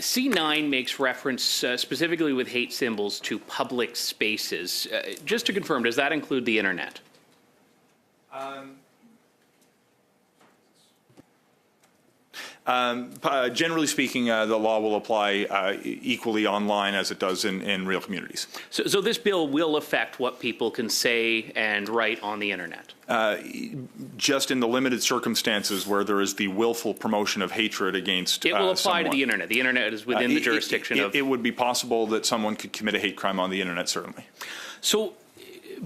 C9 makes reference specifically with hate symbols to public spaces. Just to confirm, does that include the internet? Generally speaking, the law will apply equally online as it does in real communities. So this bill will affect what people can say and write on the internet? Just in the limited circumstances where there is the willful promotion of hatred against It will apply someone. to the internet. The internet is within the jurisdiction of... It would be possible that someone could commit a hate crime on the internet, certainly. So,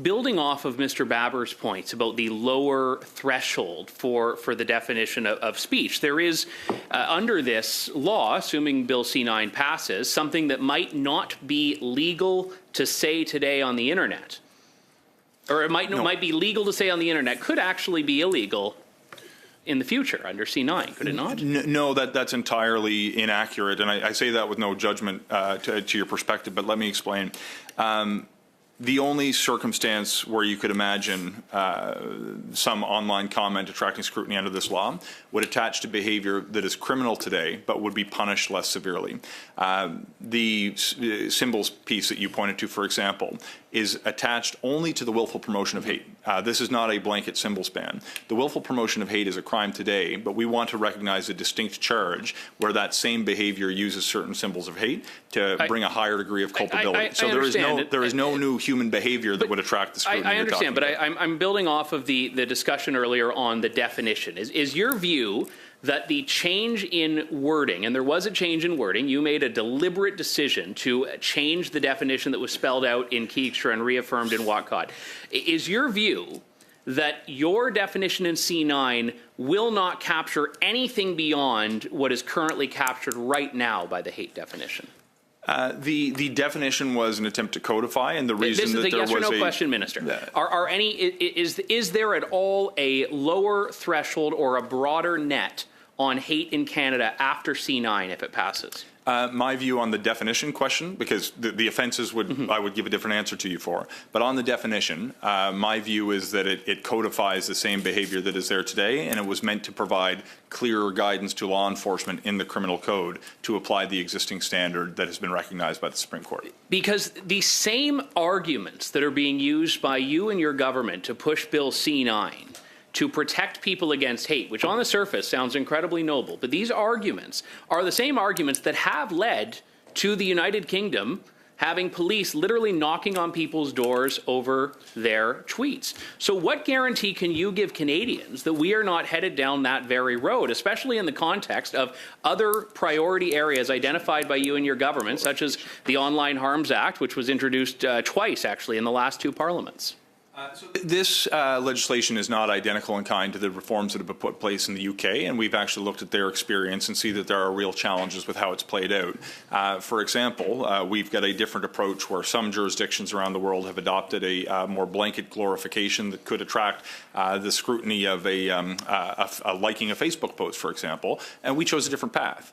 building off of Mr. Baber's points about the lower threshold for the definition of speech, there is, under this law, assuming Bill C9 passes, something that might not be legal to say today on the internet. Or it might be legal to say on the internet, could actually be illegal in the future under C9, could it not? No, that's entirely inaccurate, and I say that with no judgment to your perspective, but let me explain. The only circumstance where you could imagine some online comment attracting scrutiny under this law would attach to behavior that is criminal today but would be punished less severely. The symbols piece that you pointed to, for example, is attached only to the willful promotion of hate. This is not a blanket symbols ban. The willful promotion of hate is a crime today, but we want to recognize a distinct charge where that same behavior uses certain symbols of hate to bring a higher degree of culpability. So there is no new human behavior that would attract the scrutiny. I understand, but I'm building off of the discussion earlier on the definition. Is your view that the change in wording, and there was a change in wording, you made a deliberate decision to change the definition that was spelled out in Keekstra and reaffirmed in Watcott. Is your view that your definition in C9 will not capture anything beyond what is currently captured right now by the hate definition? The definition was an attempt to codify, and the reason that there was a... This is a yes or no question, Minister. Is there at all a lower threshold or a broader net on hate in Canada after C9 if it passes? My view on the definition question, because the offences I would give a different answer to you for, but on the definition, my view is that it codifies the same behaviour that is there today, and it was meant to provide clearer guidance to law enforcement in the criminal code to apply the existing standard that has been recognised by the Supreme Court. Because the same arguments that are being used by you and your government to push Bill C9 to protect people against hate, which on the surface sounds incredibly noble, but these arguments are the same arguments that have led to the United Kingdom having police literally knocking on people's doors over their tweets. So what guarantee can you give Canadians that we are not headed down that very road, especially in the context of other priority areas identified by you and your government, such as the Online Harms Act, which was introduced twice, actually, in the last two parliaments? So this legislation is not identical in kind to the reforms that have been put in place in the UK, and we've actually looked at their experience and see that there are real challenges with how it's played out. For example, we've got a different approach where some jurisdictions around the world have adopted a more blanket glorification that could attract the scrutiny of a liking a Facebook post, for example, and we chose a different path.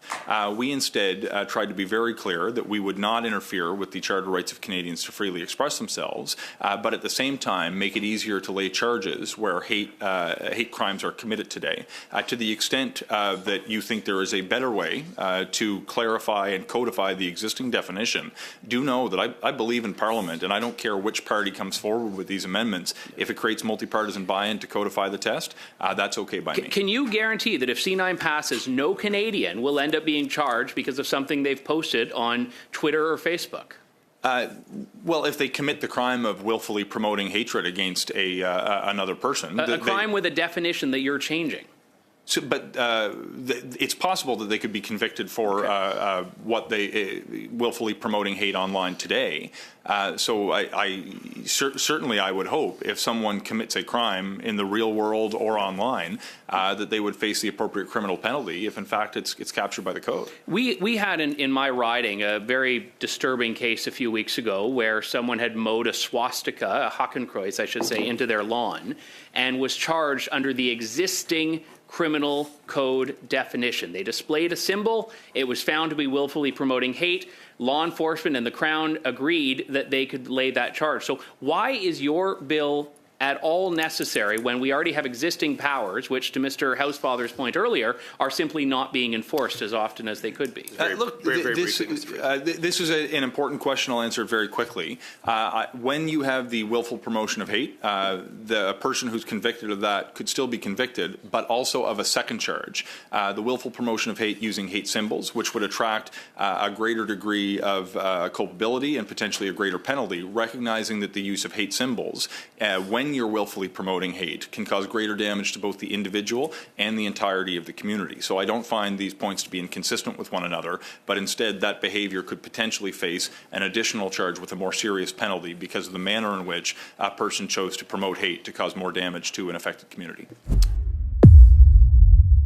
We instead tried to be very clear that we would not interfere with the charter rights of Canadians to freely express themselves, but at the same time make it easier to lay charges where hate crimes are committed today. To the extent that you think there is a better way to clarify and codify the existing definition, do know that I believe in Parliament, and I don't care which party comes forward with these amendments. If it creates multi-partisan buy-in to codify the test, that's okay by me. Can you guarantee that if C9 passes, no Canadian will end up being charged because of something they've posted on Twitter or Facebook? Well, if they commit the crime of willfully promoting hatred against another person. A crime with a definition that you're changing. So, but it's possible that they could be convicted for what they willfully promoting hate online today. So certainly I would hope if someone commits a crime in the real world or online that they would face the appropriate criminal penalty if in fact it's captured by the code. We had in my riding a very disturbing case a few weeks ago where someone had mowed a swastika, a Hakenkreuz I should say, into their lawn and was charged under the existing criminal code definition. They displayed a symbol. It was found to be willfully promoting hate. Law enforcement and the Crown agreed that they could lay that charge. So why is your bill at all necessary when we already have existing powers, which, to Mr. Housefather's point earlier, are simply not being enforced as often as they could be? This is an important question. I'll answer it very quickly. When you have the willful promotion of hate, the person who's convicted of that could still be convicted, but also of a second charge, the willful promotion of hate using hate symbols, which would attract a greater degree of culpability and potentially a greater penalty, recognizing that the use of hate symbols, when you're willfully promoting hate, can cause greater damage to both the individual and the entirety of the community. So I don't find these points to be inconsistent with one another, but instead that behavior could potentially face an additional charge with a more serious penalty because of the manner in which a person chose to promote hate to cause more damage to an affected community.